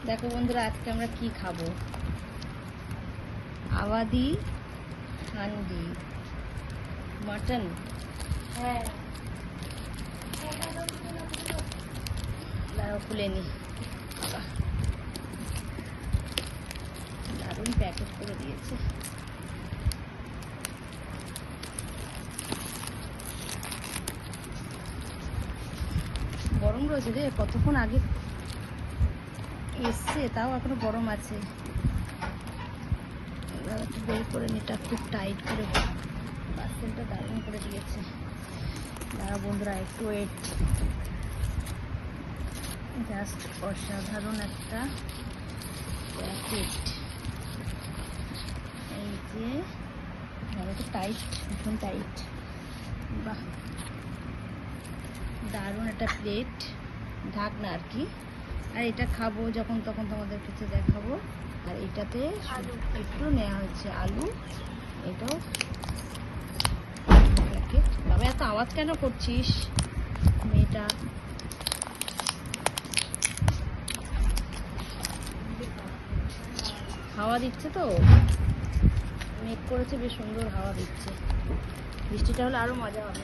দেখো বন্ধুরা, আজকে আমরা কি খাবো। আওয়াদি হান্ডি মাটন। হ্যাঁ, দাঁড়াও খুলে নি। দারুণ প্যাকেট করে দিয়েছে। গরম রয়েছে রে, কতক্ষণ আগে এসছে তাও এখনো গরম আছে। এবার একটু বের করে নিটা, খুব টাইট করে পার্সেলটা দারুণ করে দিয়েছে। দাঁড়া বন্ধুরা, একটু ওয়েট। জাস্ট অসাধারণ একটা প্যাকেট। এই যে একটু টাইট, ভীষণ টাইট। বাহ, দারুণ একটা প্লেট, ঢাকনা আর কি। আর এটা খাবো যখন তখন তোমাদের কাছে দেখাবো। আর এটাতে একটু নেওয়া হচ্ছে আলু। এটাও প্যাকেট। বাবা এত আওয়াজ কেন করছিস মেয়েটা? হাওয়া দিচ্ছে তো, মেঘ করেছে, বেশ সুন্দর হাওয়া দিচ্ছে। বৃষ্টিটা হলে আরো মজা হবে।